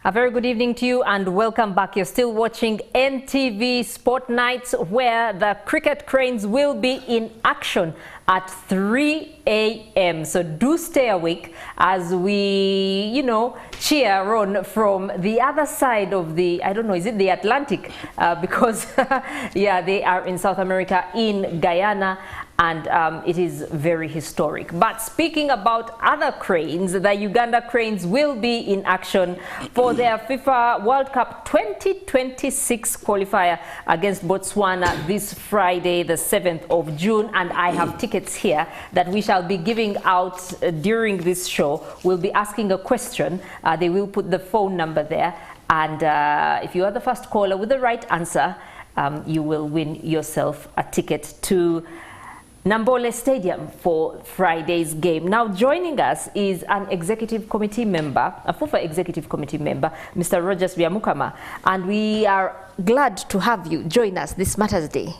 A very good evening to you and welcome back. You're still watching NTV Sport Nights, where the cricket cranes will be in action at 3 a.m. So do stay awake as we, cheer on from the other side of the, I don't know, is it the Atlantic? Because, yeah, they are in South America, in Guyana, and it is very historic. But speaking about other cranes, the Uganda cranes will be in action for their FIFA World Cup 2026 qualifier against Botswana this Friday, the 7th of June. And I have tickets here that we shall be giving out during this show. We'll be asking a question. They will put the phone number there. And if you are the first caller with the right answer, you will win yourself a ticket to Namboole Stadium for Friday's game. Now joining us is an executive committee member, a FUFA executive committee member, Mr. Byabakama, and we are glad to have you join us this Mother's Day.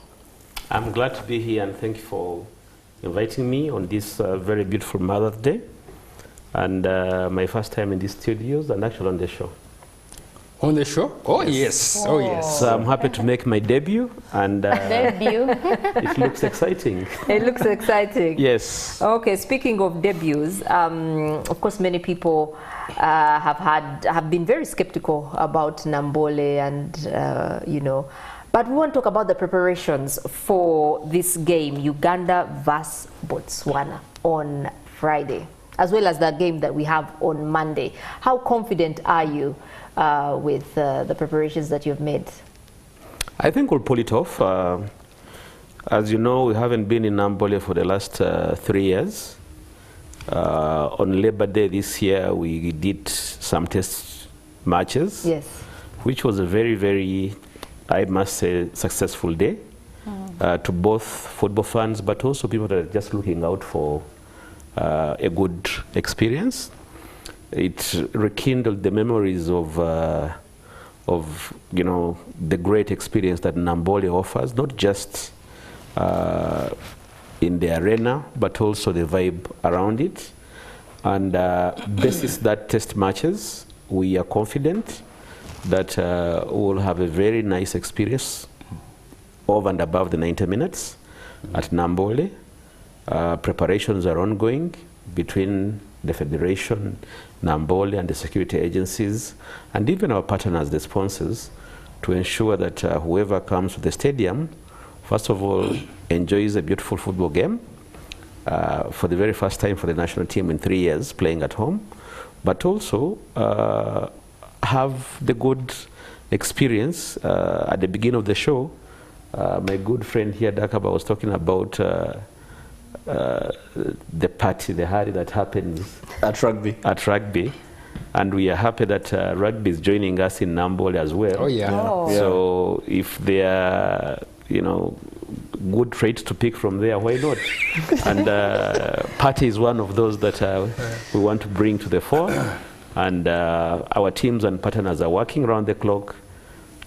I'm glad to be here and thank you for inviting me on this very beautiful Mother's Day, and my first time in these studios and actually on the show. On the show? Oh, yes. Oh, yes. So I'm happy to make my debut, and debut. It looks exciting. It looks exciting. Yes. Okay. Speaking of debuts, of course, many people have been very skeptical about Namboole, and but we want to talk about the preparations for this game, Uganda vs Botswana, on Friday, as well as the game that we have on Monday. How confident are you with the preparations that you've made? I think we'll pull it off. As you know, we haven't been in Namboole for the last 3 years. On Labor Day this year, we did some test matches, yes, which was a very, very, I must say, successful day to both football fans, but also people that are just looking out for a good experience. It rekindled the memories of the great experience that Namboole offers, not just in the arena, but also the vibe around it. And basis that test matches, we are confident that we'll have a very nice experience over and above the 90 minutes at Namboole. Preparations are ongoing between the Federation, Namboole, and the security agencies, and even our partners, the sponsors, to ensure that whoever comes to the stadium, first of all, enjoys a beautiful football game for the very first time for the national team in 3 years playing at home, but also have the good experience. At the beginning of the show, my good friend here, Dakaba, was talking about the party, the party that happens at rugby, and we are happy that rugby is joining us in Namboole as well. Oh yeah. Oh. So if there are good traits to pick from there, why not? And party is one of those that we want to bring to the fore, and our teams and partners are working around the clock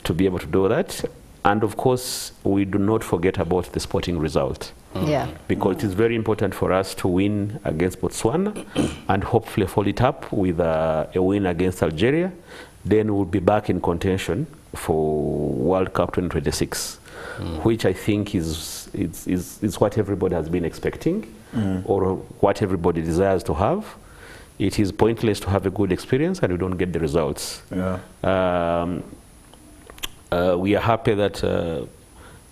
to be able to do that. And of course, we do not forget about the sporting result. Yeah. Because it is very important for us to win against Botswana and hopefully follow it up with a win against Algeria. Then we'll be back in contention for World Cup 2026, which I think is what everybody has been expecting, or what everybody desires to have. It is pointless to have a good experience and we don't get the results. Yeah. We are happy that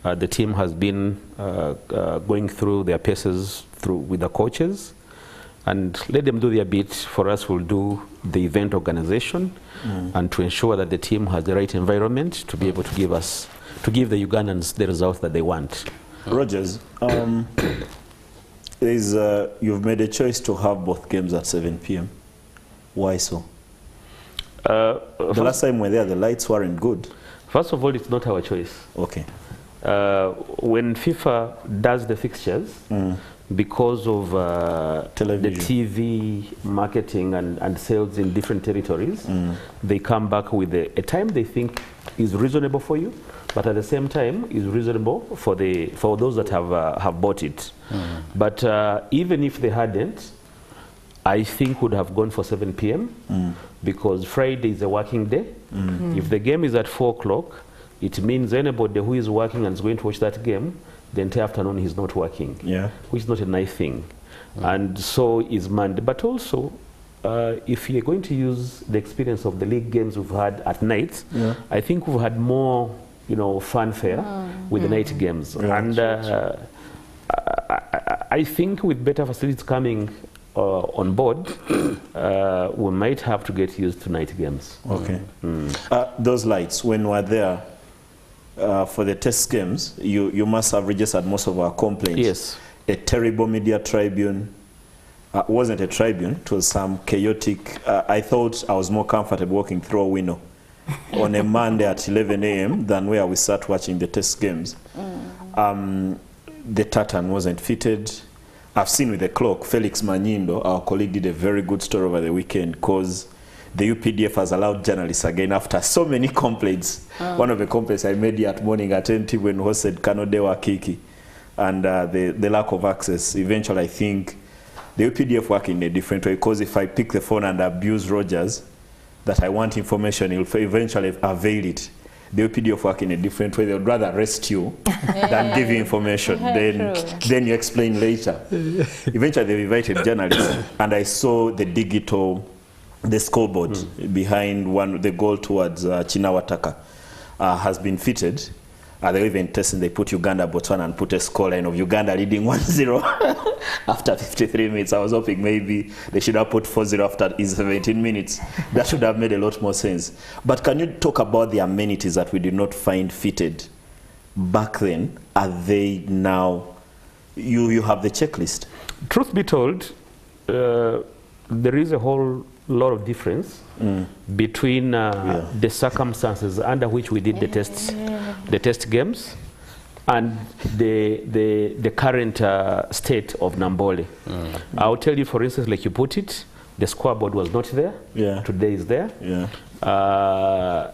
the team has been going through their paces with the coaches, and let them do their bit. For us, we'll do the event organization and to ensure that the team has the right environment to be able to give the Ugandans the results that they want. Rogers, you've made a choice to have both games at 7 p.m. Why so? The last time we were there, the lights weren't good. First of all, it's not our choice. Okay. When FIFA does the fixtures, because of the TV marketing and sales in different territories, they come back with a time they think is reasonable for you, but at the same time is reasonable for those that have bought it. But even if they hadn't, I think would have gone for 7 p.m. because Friday is a working day. If the game is at 4 o'clock, it means anybody who is working and is going to watch that game, the entire afternoon he's not working, which is not a nice thing. And so is Monday. But also, if you're going to use the experience of the league games we've had at night, I think we've had more, fanfare with the night games. And I think with better facilities coming on board, we might have to get used to night games. Okay. Those lights, when we were there for the test games, you must have registered most of our complaints. Yes. A terrible media tribune. Wasn't a tribune, it was some chaotic. I thought I was more comfortable walking through a window on a Monday at 11 a.m. than where we sat watching the test games. The tartan wasn't fitted. I've seen with the clock, Felix Manyindo, our colleague, did a very good story over the weekend, because the UPDF has allowed journalists again after so many complaints. One of the complaints I made at morning at NT when hosted Kanodewa Kiki, and the lack of access. Eventually, I think the UPDF work in a different way, because if I pick the phone and abuse Rogers that I want information, he'll eventually avail it. The UPDF work in a different way. They would rather arrest you than give you information. Then you explain later. Eventually, they invited journalists, and I saw the scoreboard behind the goal towards Chinawataka has been fitted. They even testing, they put Uganda, Botswana, and put a scoreline of Uganda leading 1-0 after 53 minutes. I was hoping maybe they should have put 4-0 after 17 minutes. That should have made a lot more sense. But can you talk about the amenities that we did not find fitted back then? Are they now? You have the checklist. Truth be told, there is a whole lot of difference between the circumstances under which we did the test games and the current state of Namboole. I'll tell you, for instance, like you put it, the scoreboard was not there. Today is there.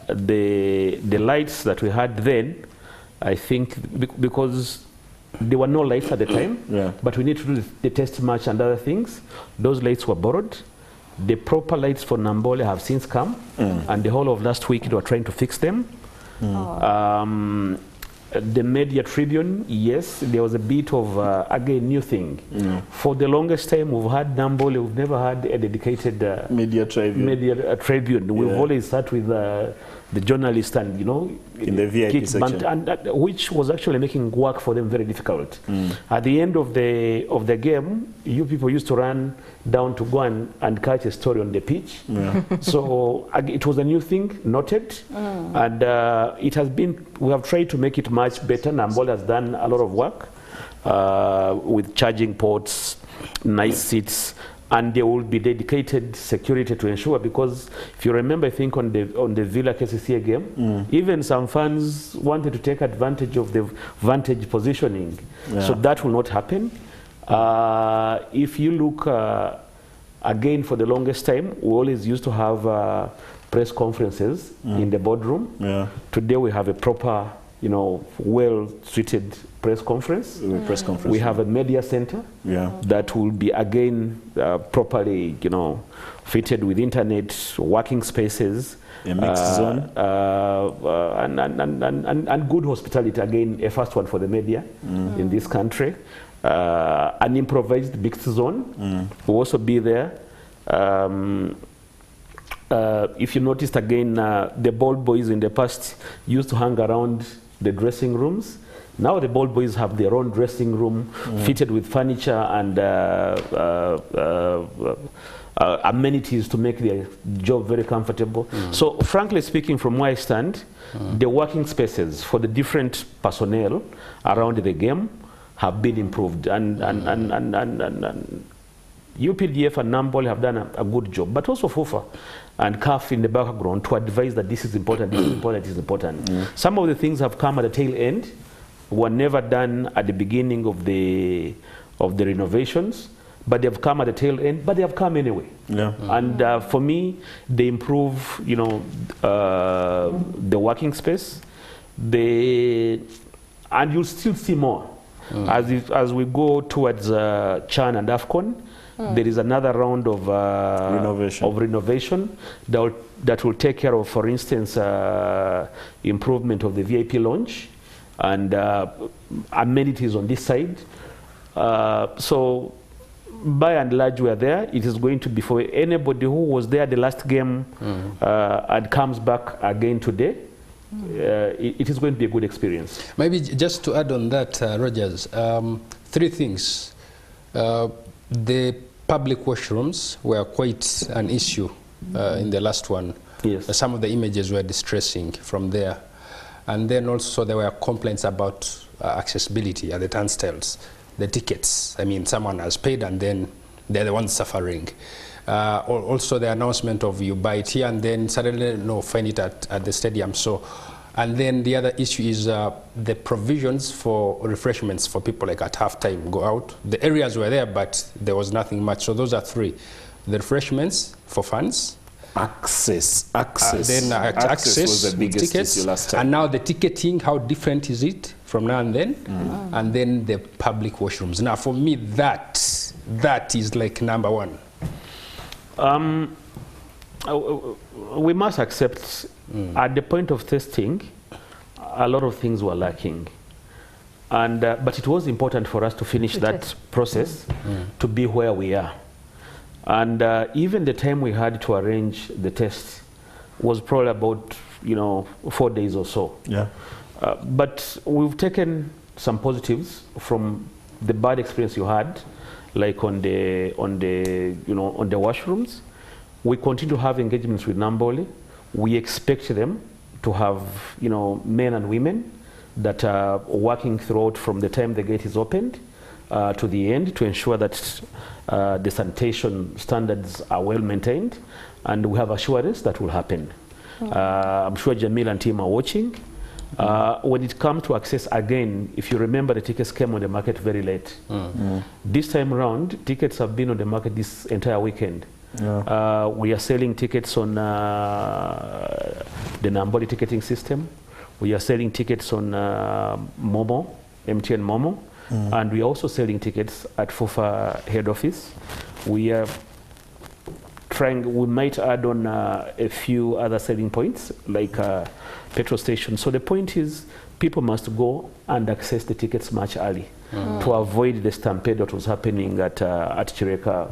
The lights that we had then, I think, because there were no lights at the time, but we need to do the test match and other things, those lights were borrowed. The proper lights for Namboole have since come, and the whole of last week they were trying to fix them. The media tribune, yes, there was a bit of, again, new thing. For the longest time, we've had Namboole, we've never had a dedicated media tribune. We've always sat with the journalists and, in the VIP section. Which was actually making work for them very difficult. At the end of the game, you people used to run down to go and catch a story on the pitch. So it was a new thing, noted, and it has been, we have tried to make it much better. Namboole has done a lot of work with charging ports, nice seats, and there will be dedicated security to ensure, because if you remember, I think on the Villa KCCA game, even some fans wanted to take advantage of the vantage positioning. So that will not happen. If you look again, for the longest time, we always used to have press conferences in the boardroom. Today we have a proper, well-treated press conference. We have a media center that will be again properly, fitted with internet, working spaces, a mixed zone, and good hospitality. Again, a first one for the media in this country. An improvised mixed zone will also be there. If you noticed again, the ball boys in the past used to hang around the dressing rooms. Now the ball boys have their own dressing room fitted with furniture and amenities to make their job very comfortable. So frankly speaking, from where I stand, the working spaces for the different personnel around the game have been improved, and UPDF and Namboole have done a good job, but also FUFA and CAF in the background to advise that this is important, this is important, this is important. Some of the things have come at the tail end, were never done at the beginning of the renovations, but they've come at the tail end, but they have come anyway. And for me, they improve, the working space. And you'll still see more. As we go towards CHAN and AFCON, There is another round of renovation that will take care of, for instance, improvement of the VIP lounge and amenities on this side. So by and large, we are there. It is going to be for anybody who was there the last game and comes back again today. It is going to be a good experience. Maybe just to add on that, Rogers, 3 things. The public washrooms were quite an issue in the last one. Yes. Some of the images were distressing from there. And then also there were complaints about accessibility at the turnstiles. The tickets, I mean, someone has paid and then they're the ones suffering. Also the announcement of you buy it here and then suddenly, no, find it at the stadium. So, and then the other issue is the provisions for refreshments for people like at halftime go out. The areas were there, but there was nothing much. So those are 3. The refreshments for fans. Access. Then access was the biggest issue last time. And now the ticketing, how different is it from now and then? And then the public washrooms. Now for me, that is like number 1. We must accept at the point of testing, a lot of things were lacking. And, but it was important for us to finish that process to be where we are. And even the time we had to arrange the test was probably about 4 days or so. Yeah. But we've taken some positives from the bad experience you had, like on the washrooms. We continue to have engagements with Namboole. We expect them to have men and women that are working throughout from the time the gate is opened to the end to ensure that the sanitation standards are well maintained, and we have assurance that will happen. I'm sure Jamil and team are watching. When it comes to access, again, if you remember, the tickets came on the market very late. This time around, tickets have been on the market this entire weekend. Yeah. We are selling tickets on the Namboole ticketing system. We are selling tickets on Momo, MTN Momo. And we are also selling tickets at FUFA head office. We are we might add on a few other selling points like petrol stations. So the point is, people must go and access the tickets much early to avoid the stampede that was happening at Chireka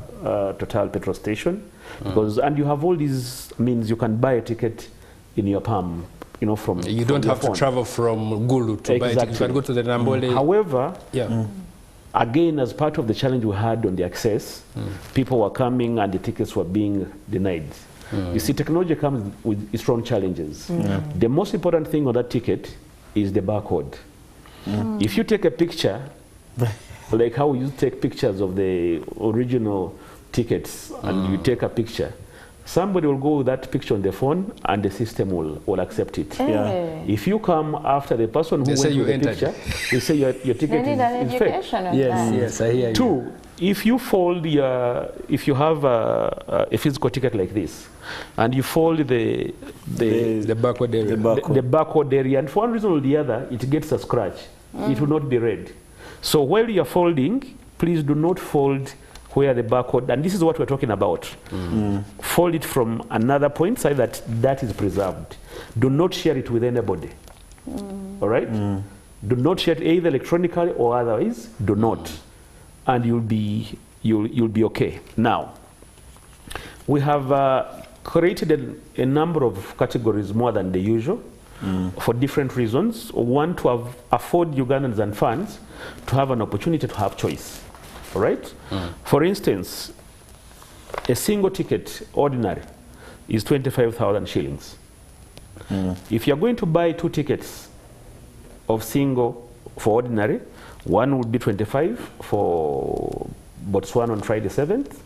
Total petrol station. Because, and you have all these means, you can buy a ticket in your palm. From you don't have to travel from Gulu to buy a ticket. You can go to the Namboole. However, again, as part of the challenge we had on the access, people were coming and the tickets were being denied. You see, technology comes with its own challenges. The most important thing on that ticket is the barcode. If you take a picture, like how you take pictures of the original tickets, and you take a picture, somebody will go with that picture on the phone and the system will accept it. If you come after the person who went with the picture, they say your ticket is fake. Yes, I hear you. 2, if you fold if you have a physical ticket like this, and you fold the barcode area, the barcode area, and for one reason or the other, it gets a scratch, it will not be read. So while you are folding, please do not fold where the barcode, and this is what we're talking about. Fold it from another point so that that is preserved. Do not share it with anybody. All right? Do not share it either electronically or otherwise. Do not, and you'll be okay. Now, we have created a number of categories more than the usual for different reasons. One, to afford Ugandans and fans to have an opportunity to have choice. All right? For instance, a single ticket, ordinary, is 25,000 shillings. If you're going to buy 2 tickets of single for ordinary, one would be 25 for Botswana on Friday 7th,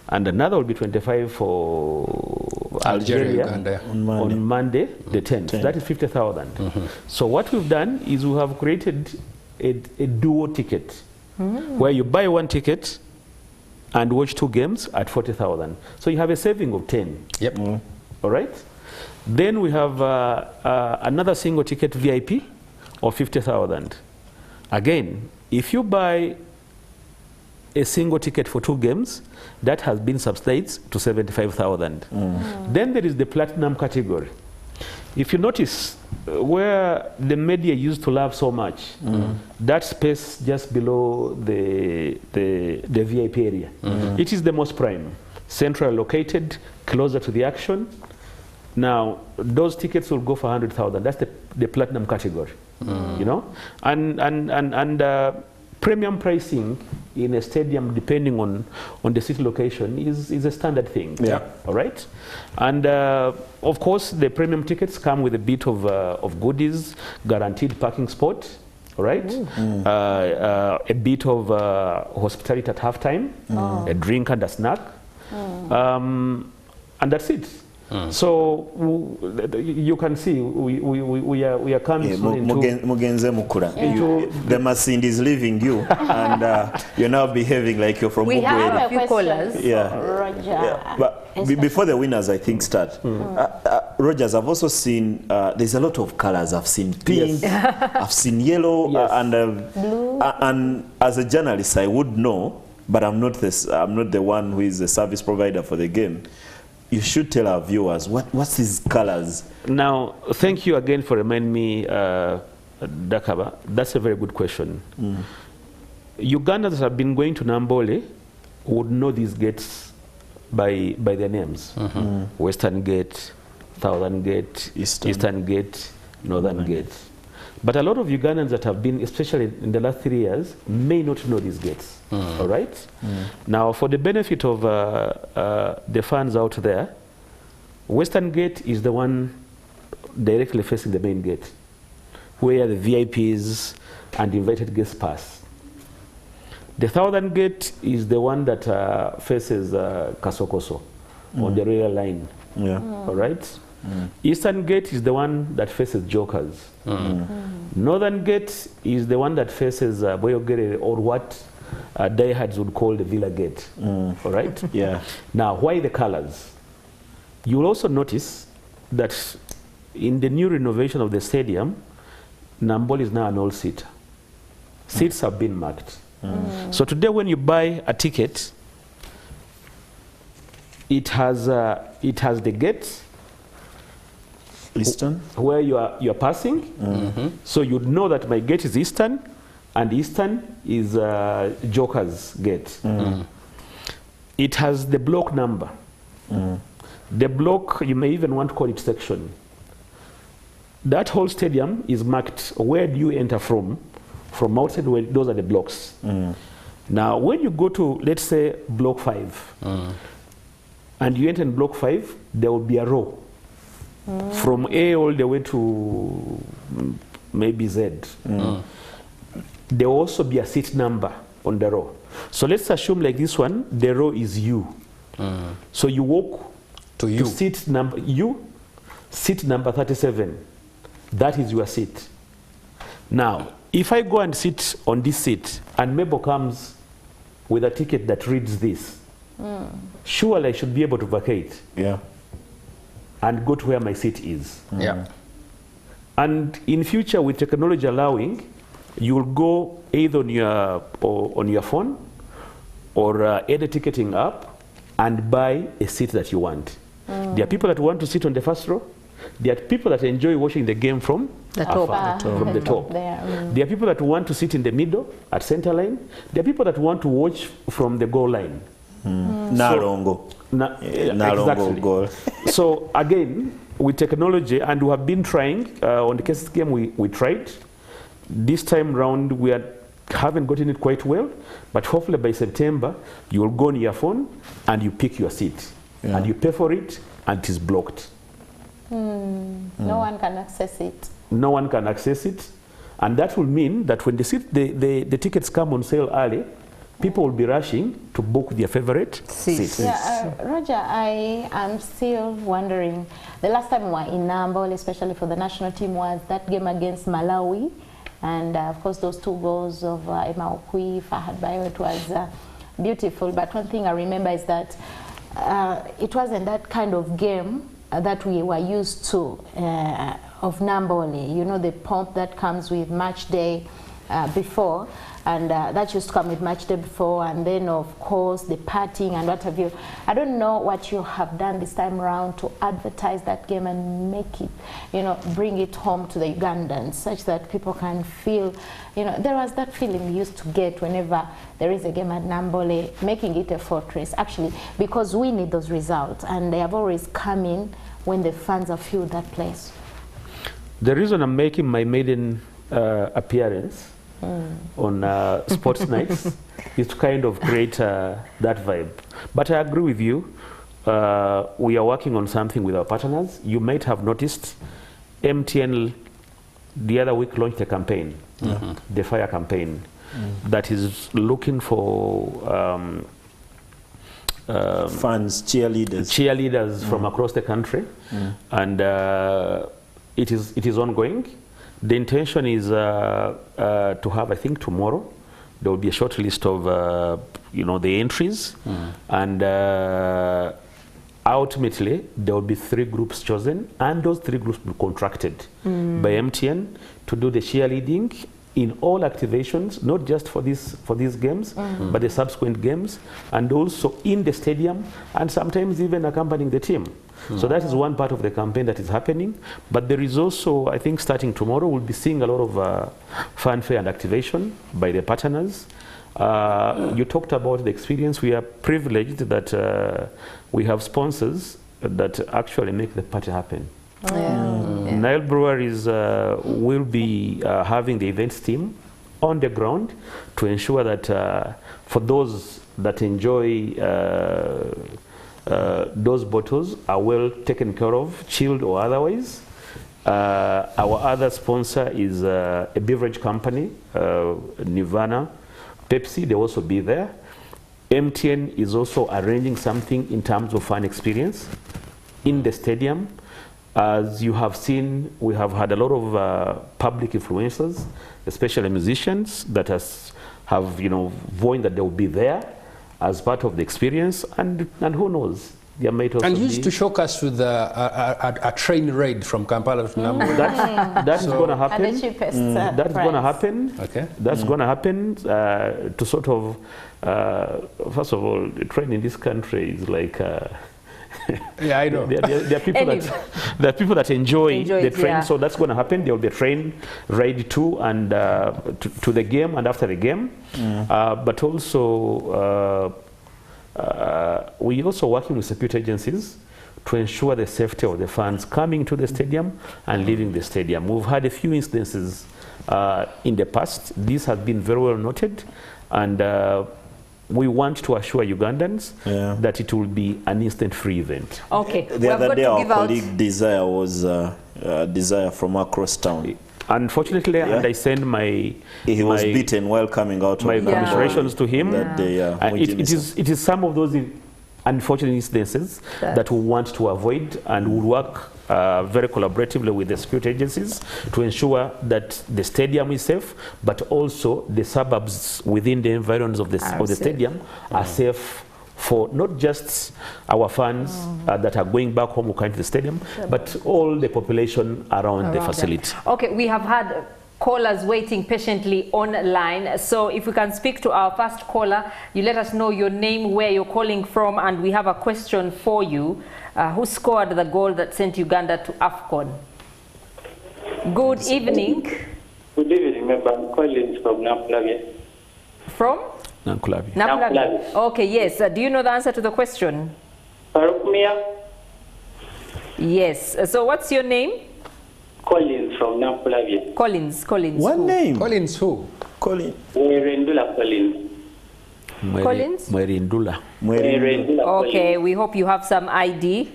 and another will be 25 for Algeria on Monday the 10th. That is 50,000. So what we've done is we have created a duo ticket, where you buy 1 ticket and watch 2 games at 40,000. So you have a saving of 10. Yep. All right? Then we have another single ticket VIP of 50,000. Again, if you buy a single ticket for 2 games, that has been subsidized to 75,000. Then there is the platinum category. If you notice, where the media used to love so much, that space just below the VIP area, it is the most prime, central located, closer to the action. Now, those tickets will go for 100,000. That's the platinum category, you know, and premium pricing in a stadium, depending on the city location, is a standard thing. Yeah. All right. And of course, the premium tickets come with a bit of goodies, guaranteed parking spot. All right. A bit of hospitality at halftime, a drink and a snack, and that's it. So you can see we are coming soon into Mugenze Mukura. The Masindi is leaving you, and you're now behaving like you're from We have Mugweri. a few callers. Yeah. Roger. Yeah. But before the winners, I think, start, Rogers, I've also seen, there's a lot of colors. I've seen pink, I've seen yellow, and Blue. And as a journalist, I would know, but I'm not the one who is the service provider for the game. You should tell our viewers what's these colors. Now, thank you again for reminding me, Dakaba. That's a very good question. Ugandans that have been going to Namboole would know these gates by their names. Western Gate, Southern Gate, Eastern Gate, Northern Gate. But a lot of Ugandans that have been, especially in the last 3 years, may not know these gates. All right? Now, for the benefit of the fans out there, Western Gate is the one directly facing the main gate, where the VIPs and invited guests pass. The Southern Gate is the one that faces Kasokoso on the rail line. Yeah. All right? Eastern Gate is the one that faces Jokers. Northern Gate is the one that faces Boyogere, or what diehards would call the Villa Gate. All right? Yeah. Now, why the colors? You will also notice that in the new renovation of the stadium, Namboole is now an all-seater. Seats have been marked. So today when you buy a ticket, it has the gate, Eastern? where you are passing. So you'd know that my gate is Eastern, and Eastern is Joker's gate. It has the block number. The block, you may even want to call it section. That whole stadium is marked. Where do you enter from? From outside, where those are the blocks. Now, when you go to, let's say, block 5, and you enter in block 5, there will be a row. From A all the way to maybe Z. There will also be a seat number on the row. So let's assume like this one, the row is U. So you walk to seat number U, seat number 37. That is your seat. Now, if I go and sit on this seat and Mabel comes with a ticket that reads this, surely I should be able to vacate. Yeah. And go to where my seat is. Yeah. And in future, with technology allowing, you will go either on your phone or any ticketing app and buy a seat that you want. There are people that want to sit on the first row. There are people that enjoy watching the game from The top. afar, from the top. There. There are people that want to sit in the middle at center line. There are people that want to watch from the goal line. Nalongo. Nalongo Exactly. goal. So again, with technology, and we have been trying, on the cases game we tried. This time round, we haven't gotten it quite well, but hopefully by September, you will go on your phone and you pick your seat. And you pay for it, and it is blocked. No one can access it. No one can access it. And that will mean that when the tickets come on sale early, people will be rushing to book their favorite seats. Yeah, Roger, I am still wondering, the last time we were in Namboole, especially for the national team, was that game against Malawi. And of course, those 2 goals of Emma Okwi, Fahad Bayo, it was beautiful. But one thing I remember is that it wasn't that kind of game that we were used to of Namboole. You know, the pomp that comes with match day, before, and that used to come with match day before, and then of course the partying and what have you. I don't know what you have done this time around to advertise that game and make it, you know, bring it home to the Ugandans, such that people can feel, you know, there was that feeling we used to get whenever there is a game at Namboole, making it a fortress, actually, because we need those results, and they have always come in when the fans have filled that place. The reason I'm making my maiden appearance on sports nights is to kind of create that vibe. But I agree with you. We are working on something with our partners. You might have noticed MTN the other week launched a campaign, the Fire campaign, that is looking for fans, cheerleaders from across the country, and it is ongoing. The intention is to have, I think, tomorrow there will be a short list of you know, the entries, and ultimately there will be 3 groups chosen, and those 3 groups will be contracted by MTN to do the cheerleading in all activations, not just for these games, but the subsequent games, and also in the stadium, and sometimes even accompanying the team. So that is one part of the campaign that is happening. But there is also, I think, starting tomorrow, we'll be seeing a lot of fanfare and activation by the partners. You talked about the experience. We are privileged that we have sponsors that actually make the party happen. Nile Breweries will be having the events team on the ground to ensure that for those that enjoy those bottles are well taken care of, chilled or otherwise. Our other sponsor is a beverage company, Nirvana, Pepsi, they will also be there. MTN is also arranging something in terms of fan experience in the stadium. As you have seen, we have had a lot of public influencers, especially musicians, that have, you know, voiced that they will be there as part of the experience, and who knows, there might also and used to shock us with a train ride from Kampala to Namboole. That's going to happen. At the cheapest that's going to happen. Okay. That's going to happen to sort of, first of all, the train in this country is like. Yeah, I know. There are people there are people that enjoy the train, yeah. So that's going to happen. There will be a train ride to and to the game and after the game. But also, we also working with security agencies to ensure the safety of the fans coming to the stadium and leaving the stadium. We've had a few instances in the past. This has been very well noted, and we want to assure Ugandans that it will be an instant-free event. Okay. The other day, our colleague Desire was Desire from across town. Unfortunately, and I send he was beaten while coming out. My congratulations to him. That day, it is some of those unfortunate incidences that we want to avoid, and we'll work very collaboratively with the security agencies to ensure that the stadium is safe, but also the suburbs within the environs of the stadium are safe for not just our fans that are going back home who come to the stadium, but all the population around the facility. Okay, we have had callers waiting patiently online. So if we can speak to our first caller, you let us know your name, where you're calling from, and we have a question for you. Who scored the goal that sent Uganda to AFCON? Good evening. Good evening, I'm calling from Namboole. From? Namboole. Okay, yes. Do you know the answer to the question? Farukmia. Yes. So what's your name? Collins from Namboole. Collins. What who? name? Collins who? Collins. Mwerindula. Okay, we hope you have some ID.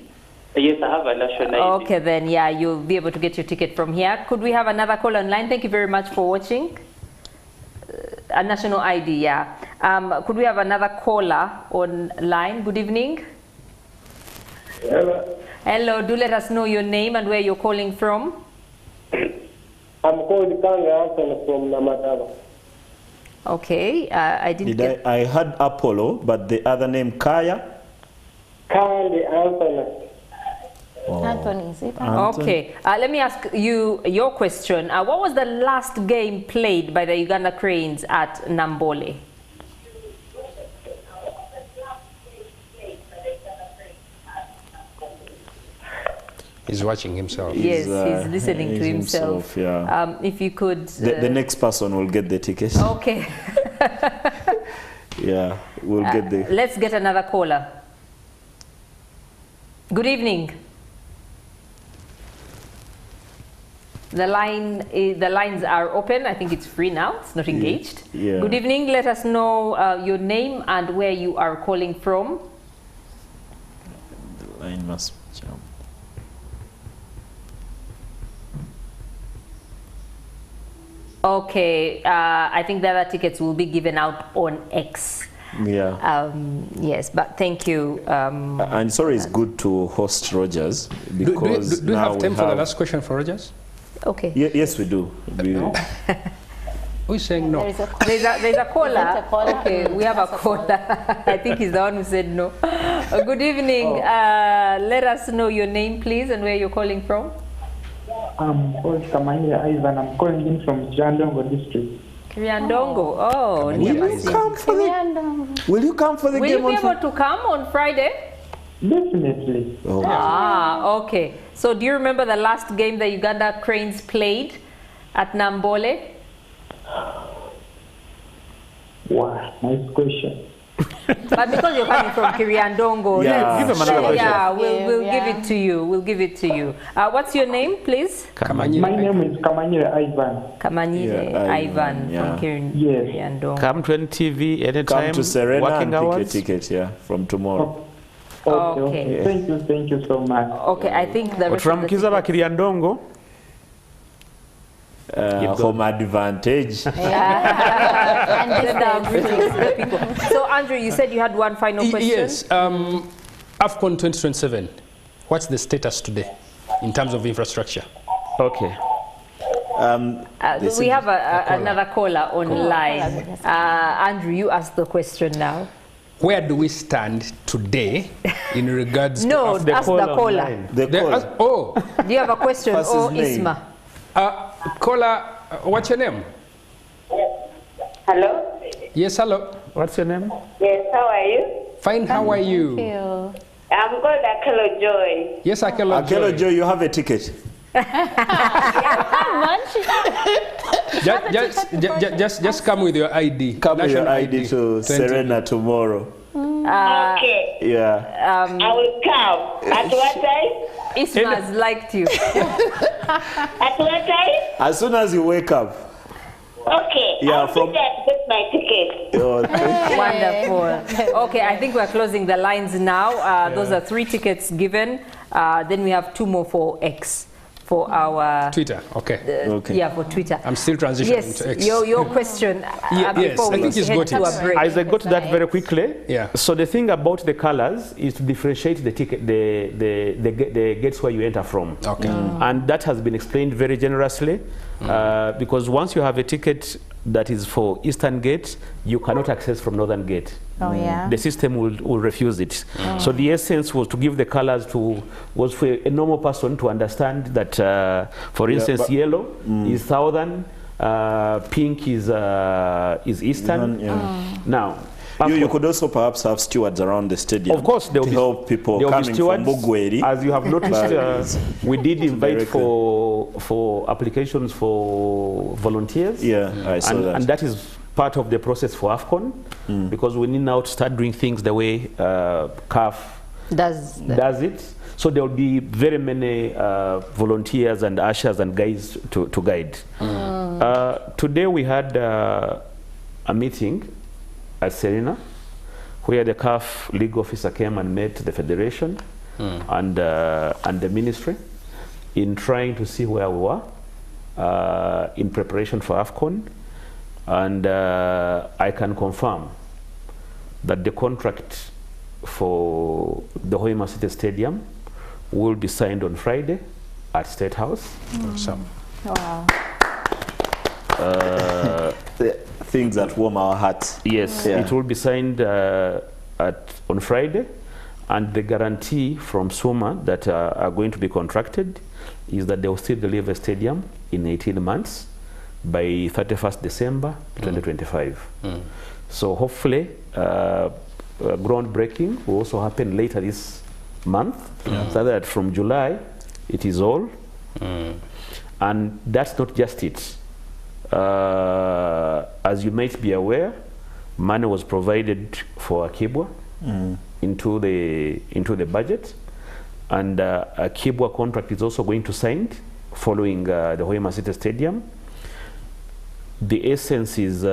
Yes, I have a national ID. Okay, then, yeah, you'll be able to get your ticket from here. Could we have another call online? Thank you very much for watching. A national ID, yeah. Could we have another caller online? Good evening. Hello. Hello, do let us know your name and where you're calling from. I'm called Kanga Anthony from Namataba. Okay, I didn't get... I had Apollo, but the other name, Kaya? Kanga Anthony. Anthony, is it? Okay, let me ask you your question. What was the last game played by the Uganda Cranes at Namboole? He's watching himself. Yes, he's listening to himself. Yeah. If you could... The next person will get the ticket. Okay. Yeah, we'll get the... Let's get another caller. Good evening. The lines are open. I think it's free now. It's not engaged. Yeah. Good evening. Let us know your name and where you are calling from. The line must jump. Okay, I think the other tickets will be given out on X. Yeah. Yes, but thank you. And it's always good to host Rogers because do you now have time we for the last question for Rogers? Okay. Yes, we do. Who's saying no? There's a caller. caller? Okay, we have a caller. I think he's the one who said no. Good evening. Let us know your name, please, and where you're calling from. I'm called Kamanya Ivan. I'm calling in from Jandongo district. Kiriandongo. Oh, Will you come for the, will you come for the will game you be on able to come on Friday? Definitely. Oh. Ah, okay. So do you remember the last game the Uganda Cranes played at Namboole? Wow, nice question. But because you're coming from Kiriandongo, Yeah. let's- Give him another question. yeah, we'll Yeah. give it to you. We'll give it to you. What's your name, please? My name is Kamanya Ivan. Kamanyire Yeah, Ivan yeah. from Yes. Kiriandongo. Come to NTV anytime. Come to Serena working and pick hours. a ticket, yeah, from tomorrow. Okay. Okay. Thank you so much. Okay, I think the rest of the Oturamukiza tickets- bakiriandongo. Home advantage. And Send our distance. greetings to the people. So Andrew, you said you had one final question? Yes. AFCON 2027. What's the status today in terms of infrastructure? Okay. We have another caller online. Andrew, you ask the question now. Where do we stand today in regards No, to ask the caller. The call. Oh, Do you have a question What's his or name? Isma? caller, what's your name? Hello? Yes, hello. What's your name? Yes, how are you? Fine, how are you? You. I'm called Akelo Joy. Yes, Akelo Akelo Joy. Joe, you have a ticket. Just come with your ID. Come with your National ID to 20. Serena tomorrow. Okay. Yeah. I will come. At what time? Isma has liked you. At what time? As soon as you wake up. Okay. Yeah, I'll from- be there to get my ticket. Oh, thank Wonderful. Okay, I think we're closing the lines now. Those are 3 tickets given. Then we have 2 more for X, for our... Twitter, okay. Okay. Yeah, for Twitter. I'm still transitioning Yes, to X. your question Yes, before I we think he's head got to it. a break. As I got to that very quickly, Yeah. so the thing about the colors is to differentiate the ticket, the gates where you enter from. Okay. And that has been explained very generously, because once you have a ticket that is for Eastern Gate, you cannot access from Northern Gate. Oh, yeah. The system will refuse it. So the essence was to give the colors was for a normal person to understand that, for instance, yellow is Southern, pink is Eastern. Yeah. Now, You could also perhaps have stewards around the stadium. of course, there to will help people there will be coming stewards. from Bugweri. As you have noticed, we did invite directly. for applications for volunteers. Yeah, I saw that. And that is part of the process for AFCON, because we need now to start doing things the way CAF does it. So there will be very many volunteers and ushers and guides to guide. Today we had a meeting at Serena, where the CAF league officer came and met the federation and the ministry in trying to see where we were in preparation for AFCON. And I can confirm that the contract for the Hoima City Stadium will be signed on Friday at State House. Awesome. Wow. Things that warm our hearts. Yes, Yeah. it will be signed on Friday, And the guarantee from SUMA that are going to be contracted is that they will still deliver a stadium in 18 months by 31st December 2025. So hopefully, groundbreaking will also happen later this month, so that from July it is all. And that's not just it. As you might be aware, money was provided for Akibwa into the budget, and a Akibwa contract is also going to sign following the Hoima City Stadium. The essence is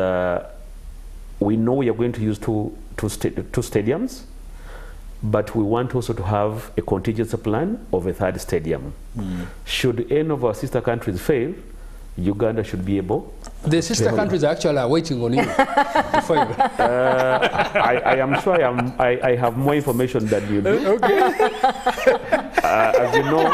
we know we are going to use two stadiums, but we want also to have a contingency plan of a third stadium. Should any of our sister countries fail, Uganda should be able. The sister countries actually are waiting on you. I am sure I have more information than you do. Okay. As you know,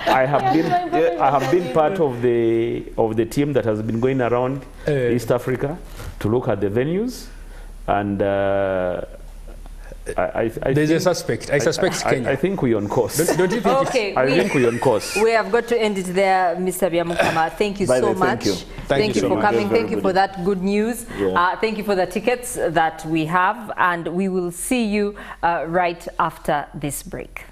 I have been part of the team that has been going around East Africa to look at the venues, and there's a suspect. I suspect Kenya. I think we're on course. Don't you think? Okay, I think we're on course. We have got to end it there, Mr. Byabakama. Thank you so much. Thank you for coming. Thank you for that good news. Thank you for the tickets that we have, and we will see you right after this break.